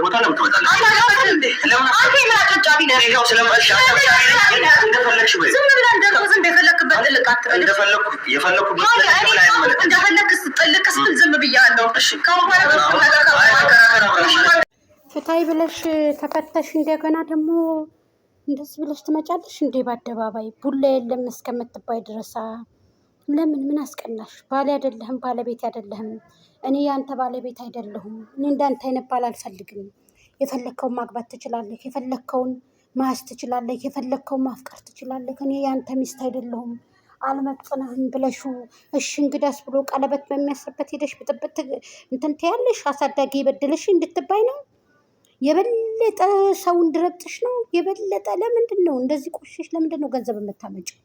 ቦታ ለምን ትመጣለሽ? አንተ የማትጫቢ ነው ያለው ስለማልሽ እንደፈለግሽ ወይ ዝም ብለህ እንደፈለግሽ እንደፈለግበት ልቃት እንደፈለግኩ የፈለግኩበት እንደፈለግሽ ስትጠልቅስ ዝም ብያለሁ። እሺ ፍታይ ብለሽ ተፈተሽ እንደገና ደግሞ እንደዚህ ብለሽ ትመጫለሽ እንዴ? በአደባባይ ቡላ የለም እስከምትባይ ድረሳ ለምን? ምን አስቀናሽ? ባሌ አይደለህም፣ ባለቤት አይደለህም። እኔ ያንተ ባለቤት አይደለሁም። እኔ እንዳንተ አይነት ባል አልፈልግም። የፈለግከውን ማግባት ትችላለህ፣ የፈለግከውን ማያዝ ትችላለህ፣ የፈለግከውን ማፍቀር ትችላለህ። እኔ ያንተ ሚስት አይደለሁም፣ አልመጥንህም ብለሹ እሺ እንግዳስ ብሎ ቀለበት በሚያስርበት ሄደሽ ብጥብጥ እንትን ትያለሽ። አሳዳጊ የበደለሽ እንድትባይ ነው። የበለጠ ሰው እንድረጥሽ ነው። የበለጠ ለምንድን ነው እንደዚህ ቆሽሽ? ለምንድን ነው ገንዘብ የምታመጪው?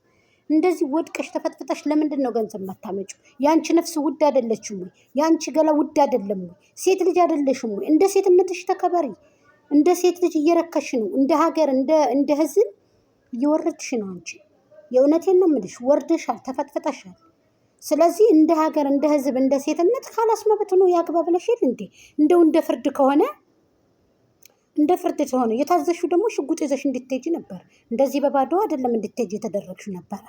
እንደዚህ ወድቀሽ ተፈጥፍጠሽ ለምንድን ነው ገንዘብ የማታመጪው? ያንቺ ነፍስ ውድ አይደለችም ወይ? ያንቺ ገላ ውድ አይደለም ወይ? ሴት ልጅ አይደለሽም ወይ? እንደ ሴትነትሽ ተከበሪ። እንደ ሴት ልጅ እየረከሽ ነው። እንደ ሀገር እንደ ህዝብ እየወረድሽ ነው አንቺ። የእውነቴን ነው የምልሽ፣ ወርደሻል፣ ተፈጥፍጠሻል። ስለዚህ እንደ ሀገር እንደ ህዝብ እንደ ሴትነት ካላስ መብት ነው ያግባ ብለሽል እንዴ? እንደው እንደ ፍርድ ከሆነ እንደ ፍርድ ከሆነ የታዘሽው ደግሞ ሽጉጥ ይዘሽ እንድትሄጂ ነበር። እንደዚህ በባዶ አይደለም እንድትሄጂ የተደረግሽው ነበረ።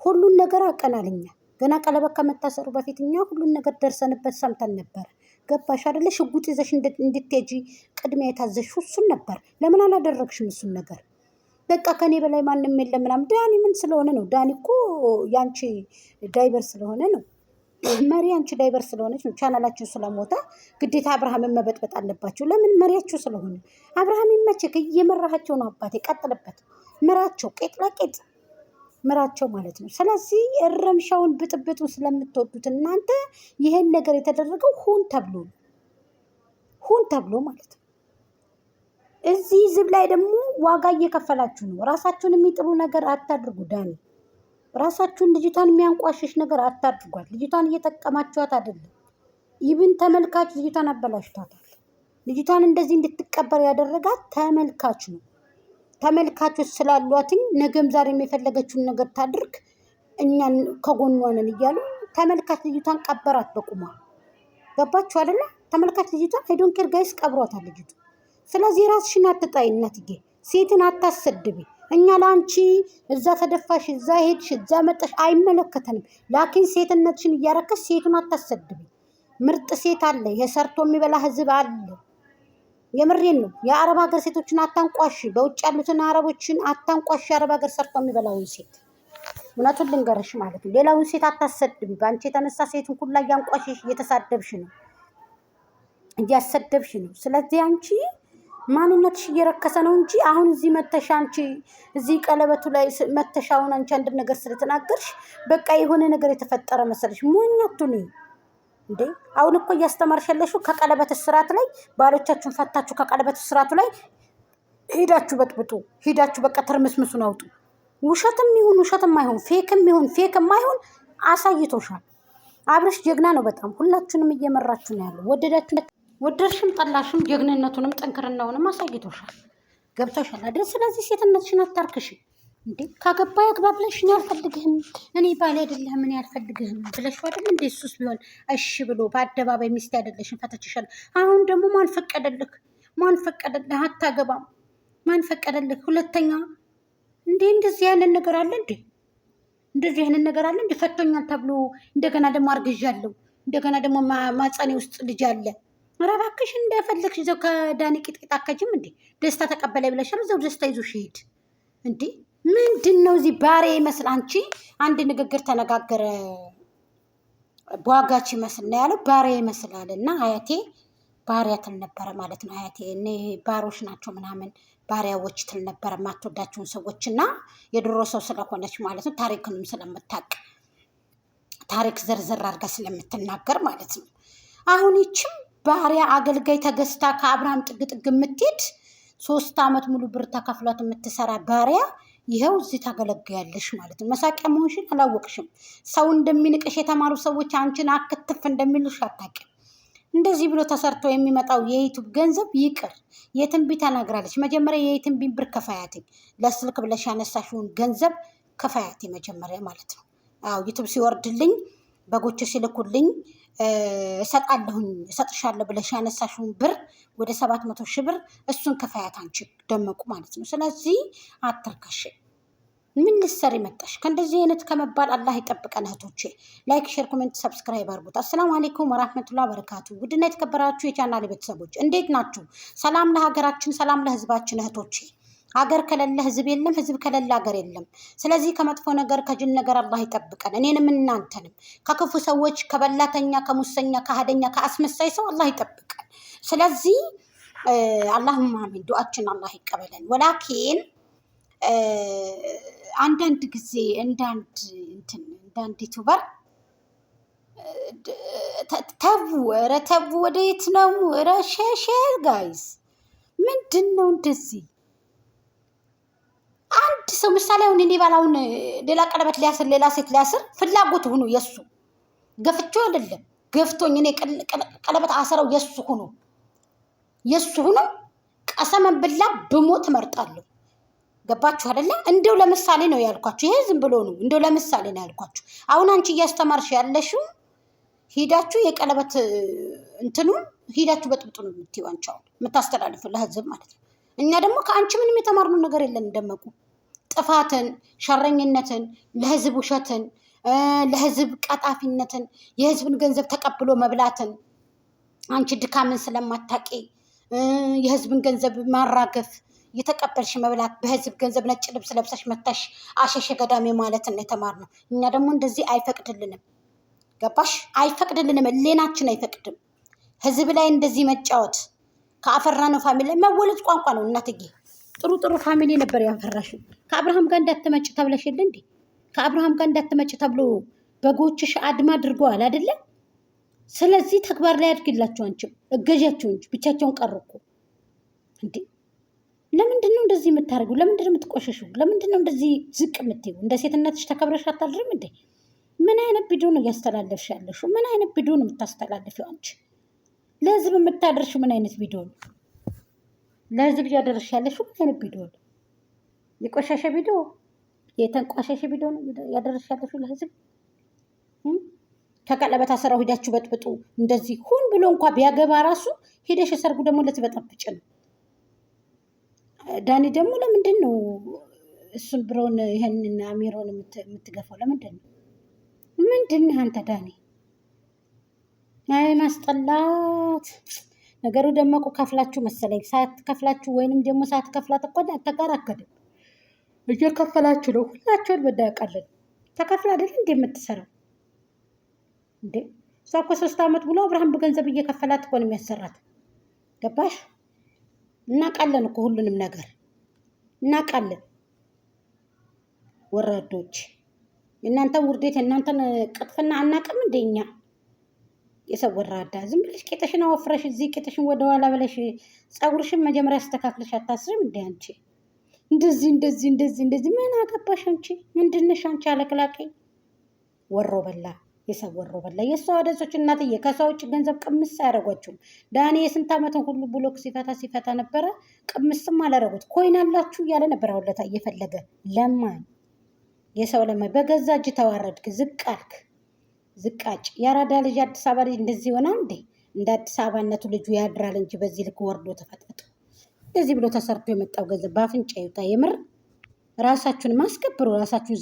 ሁሉን ነገር አቀናልኛ ገና ቀለበት ከመታሰሩ በፊት እኛ ሁሉን ነገር ደርሰንበት ሰምተን ነበር። ገባሽ አይደለ? ሽጉጥ ይዘሽ እንድትሄጂ ቅድሚያ የታዘሽው እሱን ነበር። ለምን አላደረግሽም እሱን ነገር? በቃ ከኔ በላይ ማንም የለም ምናምን። ዳኒ ምን ስለሆነ ነው? ዳኒ እኮ ያንቺ ዳይቨር ስለሆነ ነው። መሪ አንቺ ዳይቨር ስለሆነች ነው። ቻናላችሁ ስለሞታ ግዴታ አብርሃምን መበጥበጥ አለባቸው። ለምን? መሪያችሁ ስለሆነ። አብርሃም ይመችክ፣ እየመራሃቸው ነው። አባቴ ቀጥልበት፣ ምራቸው፣ ቄጥ ለቄጥ ምራቸው ማለት ነው። ስለዚህ እረምሻውን ብጥብጡ ስለምትወዱት እናንተ ይሄን ነገር የተደረገው ሁን ተብሎ ማለት ነው። እዚህ ዝብ ላይ ደግሞ ዋጋ እየከፈላችሁ ነው። ራሳችሁን የሚጥሩ ነገር አታድርጉ። ዳኒ ራሳችሁን ልጅቷን የሚያንቋሽሽ ነገር አታድርጓት። ልጅቷን እየጠቀማችኋት አይደለም። ይብን ተመልካች ልጅቷን አበላሽቷታል። ልጅቷን እንደዚህ እንድትቀበር ያደረጋት ተመልካች ነው። ተመልካቾች ስላሏትኝ ነገም ዛሬ የፈለገችውን ነገር ታድርግ፣ እኛን ከጎኗ ነን እያሉ ተመልካች ልጅቷን ቀበራት በቁሟ። ገባችሁ አይደለ? ተመልካች ልጅቷን አይዶን ኬር ጋይስ ቀብሯታል ልጅቷ። ስለዚህ ራስሽን አትጣይ እናትዬ፣ ሴትን አታሰድቢ። እኛ ለአንቺ እዛ ተደፋሽ፣ እዛ ሄድሽ፣ እዛ መጣሽ አይመለከተንም። ላኪን ሴትነትሽን እያረከሽ ሴቱን አታሰድቢ። ምርጥ ሴት አለ፣ የሰርቶ የሚበላ ህዝብ አለ። የምሬን ነው። የአረብ ሀገር ሴቶችን አታንቋሽ፣ በውጭ ያሉትን አረቦችን አታንቋሽ። የአረብ ሀገር ሰርቶ የሚበላውን ሴት እውነቱን ልንገርሽ ማለት ነው። ሌላውን ሴት አታሰድቢ። በአንቺ የተነሳ ሴቱን ሁላ እያንቋሽሽ እየተሳደብሽ ነው፣ እያሰደብሽ ነው። ስለዚህ አንቺ ማንነትሽ እየረከሰ ነው እንጂ አሁን እዚህ መተሻ አንቺ እዚህ ቀለበቱ ላይ መተሻውን አንቺ አንድ ነገር ስለተናገርሽ በቃ የሆነ ነገር የተፈጠረ መሰለሽ። ሞኛቱኒ እንዴ! አሁን እኮ እያስተማርሸለሽው ከቀለበት እስራት ላይ ባሎቻችሁን ፈታችሁ ከቀለበት እስራቱ ላይ ሄዳችሁ በጥብጡ፣ ሄዳችሁ በቃ ተርመስምሱን አውጡ። ውሸትም ይሁን ውሸትም አይሁን ፌክም ይሁን ፌክም አይሁን አሳይቶሻል። አብርሽ ጀግና ነው በጣም። ሁላችሁንም እየመራችሁ ነው ያለው። ወደድሽም ጠላሽም ጀግንነቱንም ጠንክርናውንም አሳይቶሻል። ገብቶሻል አይደል? ስለዚህ ሴትነትሽን አታርክሽ እንዴ። ካገባ ያግባ ብለሽ እኔ አልፈልግህም፣ እኔ ባል አይደለህም፣ እኔ አልፈልግህም ብለሽ አይደል እንዴ? እሱስ ቢሆን እሺ ብሎ በአደባባይ ሚስት አይደለሽም ፈተችሻል። አሁን ደግሞ ማን ፈቀደልህ? አታገባም። ማን ፈቀደልህ? ሁለተኛ እንዴ እንደዚህ ያንን ነገር አለ እንዴ? እንደዚህ ያንን ነገር አለ እንዴ? ፈቶኛል ተብሎ እንደገና ደግሞ አርግዣለሁ፣ እንደገና ደግሞ ማጸኔ ውስጥ ልጅ አለ። ኧረ እባክሽ እንደፈለግሽ እዛው ከዳኒ ቂጥቂጥ አከጅም እንዴ? ደስታ ተቀበላይ ብለሻል፣ እዛው ደስታ ይዞሽ ሄድ እንዴ። ምንድን ነው እዚህ ባሪያ ይመስል? አንቺ አንድ ንግግር ተነጋገረ በዋጋች ይመስል ነው ያለው። ባሪያ ይመስላል እና አያቴ ባሪያ ትል ነበረ ማለት ነው። አያቴ እኔ ባሮች ናቸው ምናምን ባሪያዎች ትል ነበረ፣ የማትወዳቸውን ሰዎች እና የድሮ ሰው ስለሆነች ማለት ነው። ታሪክንም ስለምታውቅ ታሪክ ዘርዘር አድርጋ ስለምትናገር ማለት ነው። አሁን ይችም ባሪያ አገልጋይ ተገዝታ ከአብርሃም ጥግ ጥግ የምትሄድ 3 ዓመት ሙሉ ብር ተከፍሏት የምትሰራ ባሪያ ይኸው እዚህ ታገለግያለሽ ማለት ነው። መሳቂያ መሆንሽን አላወቅሽም። ሰው እንደሚንቅሽ የተማሩ ሰዎች አንቺን አክትፍ እንደሚሉሽ አታውቂም። እንደዚህ ብሎ ተሰርቶ የሚመጣው የዩቱብ ገንዘብ ይቅር። የትንቢ ተናግራለች። መጀመሪያ የትንቢ ብር ከፋያትኝ፣ ለስልክ ብለሽ ያነሳሽውን ገንዘብ ከፋያት መጀመሪያ ማለት ነው። አዎ ዩቱብ ሲወርድልኝ በጎች ሲልኩልኝ እሰጥሻለሁ ብለሽ ያነሳሽውን ብር ወደ 700 ሺህ ብር እሱን ከፋያት አንቺ ደመቁ ማለት ነው። ስለዚህ አትርከሽ። ምን ልትሰሪ መጣሽ? ከእንደዚህ አይነት ከመባል አላህ ይጠብቀን እህቶቼ። ላይክ፣ ሼር፣ ኮሜንት፣ ሰብስክራይብ አድርጉት። አሰላሙ አለይኩም ወራህመቱላሂ ወበረካቱ። ውድና የተከበራችሁ የቻናሌ ቤተሰቦች እንዴት ናችሁ? ሰላም ለሀገራችን፣ ሰላም ለህዝባችን እህቶቼ። ሀገር ከሌለ ህዝብ የለም፣ ህዝብ ከሌለ ሀገር የለም። ስለዚህ ከመጥፎ ነገር ከጅን ነገር አላህ ይጠብቀን፣ እኔንም እናንተንም ከክፉ ሰዎች፣ ከበላተኛ፣ ከሙሰኛ፣ ከሀደኛ፣ ከአስመሳይ ሰው አላህ ይጠብቀን። ስለዚህ አላሁማ አሚን፣ ዱዓችን አላህ ይቀበለን። ወላኪን አንዳንድ ጊዜ እንዳንድ ዩቱበር ኧረ ተው፣ ወደየት ነው? ኧረ ሼር ጋይዝ፣ ምንድን ነው እንደዚህ? አንድ ሰው ምሳሌ አሁን እኔ ባላውን ሌላ ቀለበት ሊያስር ሌላ ሴት ሊያስር ፍላጎት ሆኖ የሱ ገፍቼው አይደለም ገፍቶኝ እኔ ቀለበት አሰረው የሱ ሆኖ ቀሰመን ብላ ብሞት እመርጣለሁ። ገባችሁ አይደለ? እንደው ለምሳሌ ነው ያልኳችሁ። ይሄ ዝም ብሎ ነው፣ እንደው ለምሳሌ ነው ያልኳችሁ። አሁን አንቺ እያስተማርሽ ያለሽው ሂዳችሁ የቀለበት እንትኑን ሂዳችሁ በጥብጡ ነው የምትይው አንቺ አሁን የምታስተላልፉ ለህዝብ ማለት ነው። እኛ ደግሞ ከአንቺ ምንም የተማርነው ነገር የለን። ደመቁ ጥፋትን፣ ሸረኝነትን፣ ለህዝብ ውሸትን፣ ለህዝብ ቀጣፊነትን፣ የህዝብን ገንዘብ ተቀብሎ መብላትን፣ አንቺ ድካምን ስለማታቂ የህዝብን ገንዘብ ማራገፍ የተቀበልሽ መብላት፣ በህዝብ ገንዘብ ነጭ ልብስ ለብሰሽ መታሽ አሸሸ ገዳሜ ማለትን ነው የተማርነው። እኛ ደግሞ እንደዚህ አይፈቅድልንም። ገባሽ? አይፈቅድልንም፣ ሌናችን አይፈቅድም። ህዝብ ላይ እንደዚህ መጫወት ከአፈራነው ፋሚሊ መወለድ ቋንቋ ነው። እናትዬ ጥሩ ፋሚሊ ነበር ያፈራሽው። ከአብርሃም ጋር እንዳትመጭ ተብለሽ የለ እንዴ? ከአብርሃም ጋር እንዳትመጭ ተብሎ በጎችሽ አድማ አድርገዋል አይደለ? ስለዚህ ተግባር ላይ አድርግላቸው። አንቺም እገዣቸው እንጂ ብቻቸውን ቀሩ እኮ እንዴ። ለምንድን ነው እንደዚህ የምታደርጉ? ለምንድን ነው የምትቆሸሹ? ለምንድን ነው እንደዚህ ዝቅ የምትይው? እንደ ሴትነትሽ ተከብረሽ አታድርም እንዴ? ምን አይነት ቪዲዮ ነው እያስተላለፍሽ ያለሽው? ምን አይነት ቪዲዮ ነው የምታስተላልፊው አንቺ? ለህዝብ የምታደርሽው ምን አይነት ቪዲዮ ነው? ለህዝብ እያደረሽ ያለሽው ምን አይነት ቪዲዮ ነው? የቆሻሻ ቪዲዮ፣ የተንቋሻሻ ቪዲዮ ነው ያደረሽ ያለሽው ለህዝብ። ከቀለበት አሰራው ሂዳችሁ በጥብጡ። እንደዚህ ሁን ብሎ እንኳ ቢያገባ ራሱ ሂደሽ የሰርጉ ደግሞ ልትበጠብጭ ነው። ዳኒ ደግሞ ለምንድን ነው እሱን ብሮን ይሄንን አሚሮን የምትገፋው? ለምንድን ነው? ምንድን ነህ አንተ ዳኒ? አይ ማስጠላት ነገሩ። ደመቁ ከፍላችሁ መሰለኝ። ሳትከፍላችሁ ወይንም ደግሞ ሳትከፍላት እኮ አትከራከርም። እየከፈላችሁ ነው ሁላችሁን። በዳያቃለን ተከፍላ አይደል እንዴ የምትሰራው እንዴ? እሷ እኮ 3 ዓመት ብሎ አብርሃም በገንዘብ እየከፈላት እኮ ነው የሚያሰራት። ገባሽ? እናውቃለን እኮ ሁሉንም ነገር እናውቃለን። ወራዶች፣ የእናንተን ውርዴት የእናንተን ቅጥፍና አናውቅም እንደኛ የሰው ወራዳ። ዝም ብለሽ ቄጠሽን አወፍረሽ እዚህ ቄጠሽን ወደኋላ ብለሽ ፀጉርሽን መጀመሪያ አስተካክለሽ አታስርም እንዴ አንቺ? እንደዚህ ምን አገባሽ አንቺ? ምንድነሽ አንቺ? አለቅላቂ ወሮ በላ፣ የሰው ወሮ በላ። የሷ ወደሶች እናትዬ ከሷ ውጭ ገንዘብ ቅምስ አያደርጓችሁም። ዳኒ የስንት ዓመትን ሁሉ ብሎክ ሲፈታ ነበረ። ቅምስም አላደረጉት። ኮይን አላችሁ እያለ ነበር አውለታ እየፈለገ ለማኝ፣ የሰው ለማኝ። በገዛ እጅ ተዋረድክ፣ ዝቅ አልክ። ዝቃጭ የአራዳ ልጅ አዲስ አበባ ልጅ እንደዚህ ሆና እንዴ? እንደ አዲስ አበባነቱ ልጁ ያድራል እንጂ በዚህ ልክ ወርዶ ተፈጥፍጦ እንደዚህ ብሎ ተሰርቶ የመጣው ገንዘብ በአፍንጫ ይውጣ። የምር ራሳችሁን ማስከብሩ ራሳችሁን